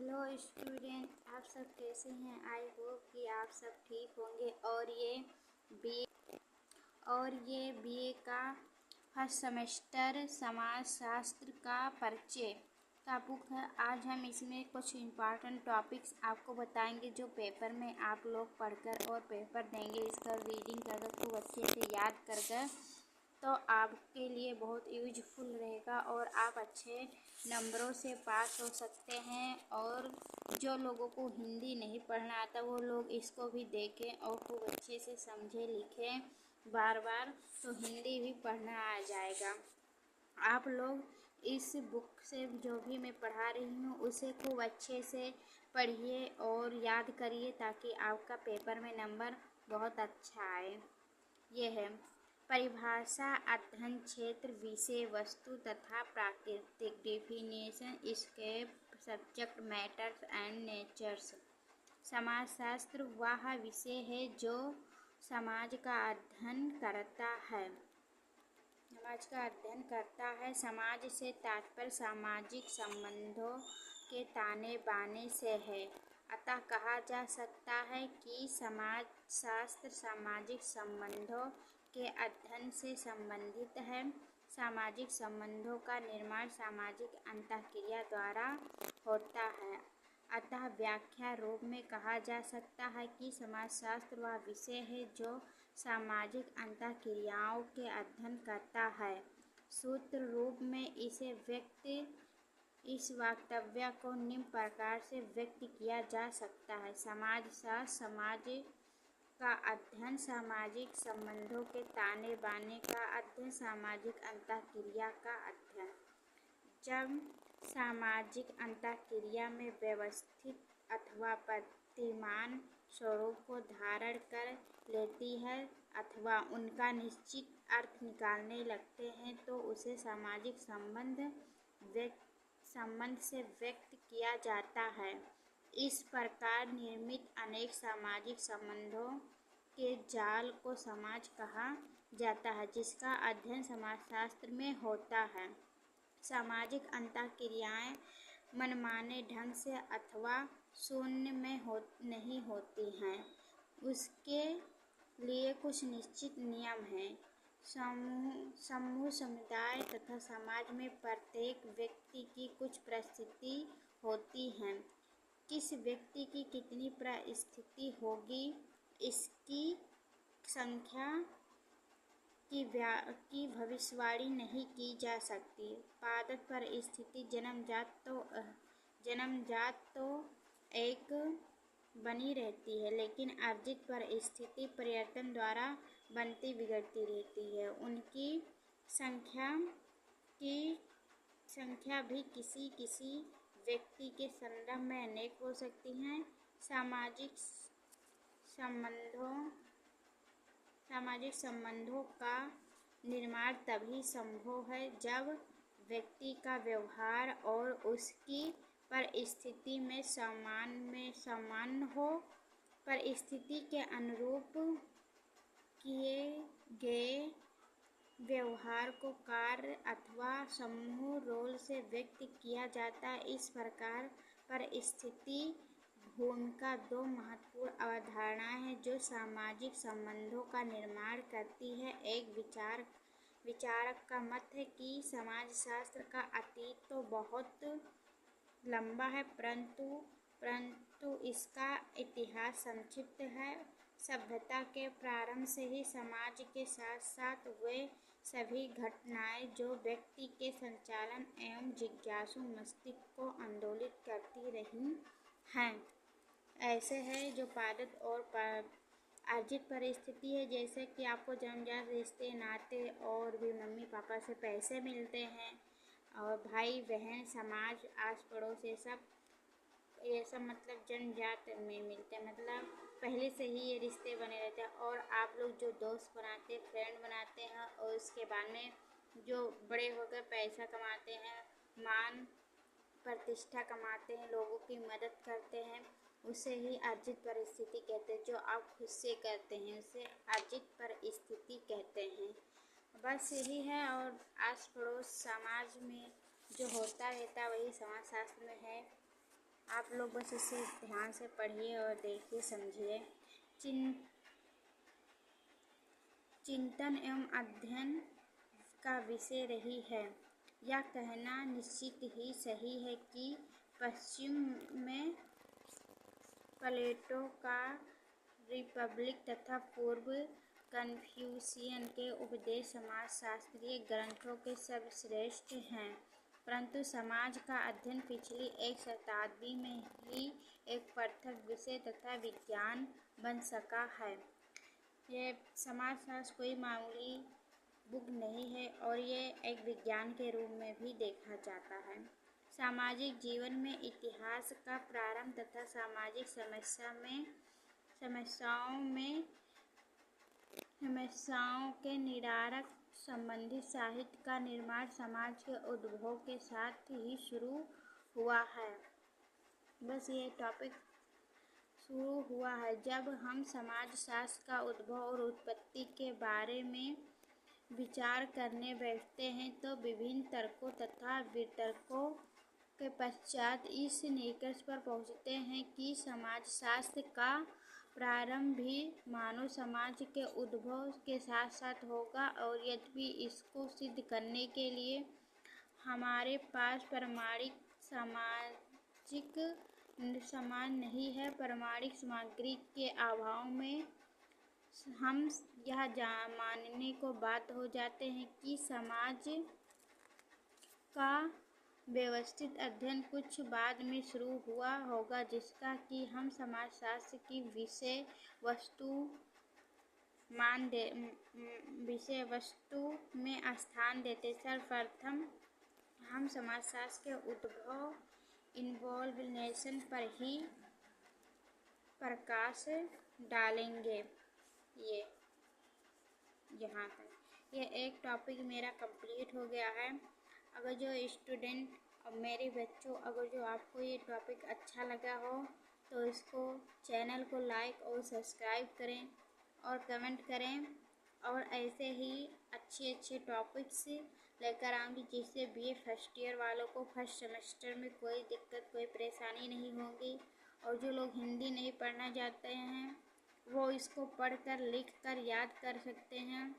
Hello student, आप सब कैसे हैं। आई होप कि आप सब ठीक होंगे। और ये बीए का फर्स्ट सेमेस्टर समाजशास्त्र का परिचय का बुक है। आज हम इसमें कुछ इम्पॉर्टेंट टॉपिक्स आपको बताएंगे जो पेपर में आप लोग पढ़कर और पेपर देंगे इसका रीडिंग कर खूब अच्छे से याद कर तो आपके लिए बहुत यूजफुल रहेगा और आप अच्छे नंबरों से पास हो सकते हैं। और जो लोगों को हिंदी नहीं पढ़ना आता वो लोग इसको भी देखें और खूब अच्छे से समझें लिखें बार बार, तो हिंदी भी पढ़ना आ जाएगा। आप लोग इस बुक से जो भी मैं पढ़ा रही हूँ उसे खूब अच्छे से पढ़िए और याद करिए ताकि आपका पेपर में नंबर बहुत अच्छा आए। ये है परिभाषा, अध्ययन क्षेत्र, विषय वस्तु तथा प्राकृतिक। Definition, scope, subject matters and natures. समाजशास्त्र वह विषय है जो समाज का अध्ययन करता है। समाज से तात्पर्य सामाजिक संबंधों के ताने बाने से है। अतः कहा जा सकता है कि समाजशास्त्र सामाजिक संबंधों के अध्ययन से संबंधित है। सामाजिक संबंधों का निर्माण सामाजिक अंतःक्रिया द्वारा होता है। अतः व्याख्या रूप में कहा जा सकता है कि समाजशास्त्र वह विषय है जो सामाजिक अंतःक्रियाओं के अध्ययन करता है। सूत्र रूप में इस वक्तव्य को निम्न प्रकार से व्यक्त किया जा सकता है। समाजशास्त्र समाज का अध्ययन, सामाजिक संबंधों के ताने बाने का अध्ययन, सामाजिक अंतःक्रिया का अध्ययन। जब सामाजिक अंतःक्रिया में व्यवस्थित अथवा प्रतिमान स्वरूप को धारण कर लेती है अथवा उनका निश्चित अर्थ निकालने लगते हैं तो उसे सामाजिक संबंध से व्यक्त किया जाता है। इस प्रकार निर्मित अनेक सामाजिक संबंधों के जाल को समाज कहा जाता है, जिसका अध्ययन समाजशास्त्र में होता है। सामाजिक अंतःक्रियाएं मनमाने ढंग से अथवा शून्य में नहीं होती हैं। उसके लिए कुछ निश्चित नियम हैं। समूह, समुदाय तथा समाज में प्रत्येक व्यक्ति की कुछ परिस्थिति होती है। किस व्यक्ति की कितनी परिस्थिति होगी इसकी संख्या की भविष्यवाणी नहीं की जा सकती। पादप परिस्थिति जन्मजात तो एक बनी रहती है, लेकिन अर्जित परिस्थिति परिवर्तन द्वारा बनती बिगड़ती रहती है। उनकी संख्या भी किसी व्यक्ति के संदर्भ में अनेक हो सकती हैं। सामाजिक संबंधों का निर्माण तभी संभव है जब व्यक्ति का व्यवहार और उसकी परिस्थिति में समान हो। परिस्थिति के अनुरूप किए गए व्यवहार को कार्य अथवा समूह रोल से व्यक्त किया जाता है। इस प्रकार परिस्थिति भूमिका दो महत्वपूर्ण अवधारणाएं हैं जो सामाजिक संबंधों का निर्माण करती है। एक विचारक का मत है कि समाजशास्त्र का अतीत तो बहुत लंबा है, परंतु इसका इतिहास संक्षिप्त है। सभ्यता के प्रारंभ से ही समाज के साथ साथ हुए सभी घटनाएं जो व्यक्ति के संचालन एवं जिज्ञासु मस्तिष्क को आंदोलित करती रही हैं। ऐसे है जो पादप और अर्जित परिस्थिति है, जैसे कि आपको जन्मजात रिश्ते नाते और भी मम्मी पापा से पैसे मिलते हैं और भाई बहन समाज आस पड़ोस ये सब मतलब जन्मजात में मिलते हैं। मतलब पहले से ही ये रिश्ते बने रहते हैं। और आप लोग जो दोस्त बनाते हैं, फ्रेंड बनाते हैं और उसके बाद में जो बड़े होकर पैसा कमाते हैं, मान प्रतिष्ठा कमाते हैं, लोगों की मदद करते हैं, उसे ही अर्जित परिस्थिति कहते हैं। जो आप खुद से करते हैं उसे अर्जित परिस्थिति कहते हैं। बस यही है। और आस पड़ोस समाज में जो होता रहता वही समाजशास्त्र में है। आप लोग बस इसे ध्यान से पढ़िए और देखिए, समझिए। चिंतन एवं अध्ययन का विषय रही है। यह कहना निश्चित ही सही है कि पश्चिम में प्लेटो का रिपब्लिक तथा पूर्व कन्फ्यूशियन के उपदेश समाजशास्त्रीय ग्रंथों के सर्वश्रेष्ठ हैं, परंतु समाज का अध्ययन पिछली एक शताब्दी में ही एक पृथक विषय तथा विज्ञान बन सका है। ये समाजशास्त्र कोई मामूली बुक नहीं है और ये एक विज्ञान के रूप में भी देखा जाता है। सामाजिक जीवन में इतिहास का प्रारंभ तथा सामाजिक समस्याओं के निराकरण संबंधी साहित्य का निर्माण समाज के उद्भव के साथ ही शुरू हुआ है। बस ये टॉपिक शुरू हुआ है। जब हम समाजशास्त्र का उद्भव और उत्पत्ति के बारे में विचार करने बैठते हैं तो विभिन्न तर्कों तथा वितर्कों के पश्चात इस निष्कर्ष पर पहुंचते हैं कि समाजशास्त्र का प्रारंभ भी मानव समाज के उद्भव के साथ साथ होगा, और यद्यपि इसको सिद्ध करने के लिए हमारे पास प्रामाणिक सामाजिक समान नहीं है। प्रामाणिक सामग्री के अभाव में हम यह मानने को बाध्य हो जाते हैं कि समाज का व्यवस्थित अध्ययन कुछ बाद में शुरू हुआ होगा, जिसका कि हम समाजशास्त्र की विषय वस्तु में स्थान देते। सर्वप्रथम हम समाजशास्त्र के उद्भव इवोल्यूशन पर ही प्रकाश डालेंगे। ये यहाँ तक ये एक टॉपिक मेरा कंप्लीट हो गया है। अगर जो स्टूडेंट और मेरे बच्चों, अगर जो आपको ये टॉपिक अच्छा लगा हो तो इसको चैनल को लाइक और सब्सक्राइब करें और कमेंट करें, और ऐसे ही अच्छे टॉपिक्स लेकर आऊँगी जिससे बीए फर्स्ट ईयर वालों को फर्स्ट सेमेस्टर में कोई दिक्कत कोई परेशानी नहीं होगी। और जो लोग हिंदी नहीं पढ़ना चाहते हैं वो इसको पढ़कर लिखकर याद कर सकते हैं,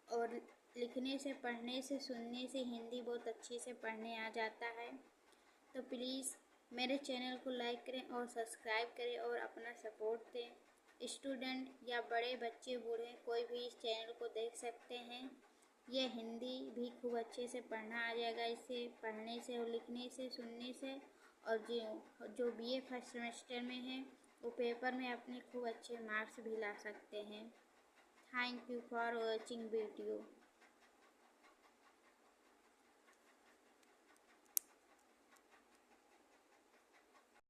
और लिखने से पढ़ने से सुनने से हिंदी बहुत अच्छे से पढ़ने आ जाता है। तो प्लीज़ मेरे चैनल को लाइक करें और सब्सक्राइब करें और अपना सपोर्ट दें। स्टूडेंट या बड़े बच्चे बूढ़े कोई भी इस चैनल को देख सकते हैं। ये हिंदी भी खूब अच्छे से पढ़ना आ जाएगा इससे, पढ़ने से और लिखने से सुनने से। और जो बीए फर्स्ट सेमेस्टर में है वो पेपर में अपने खूब अच्छे मार्क्स भी ला सकते हैं। Thank you for watching video.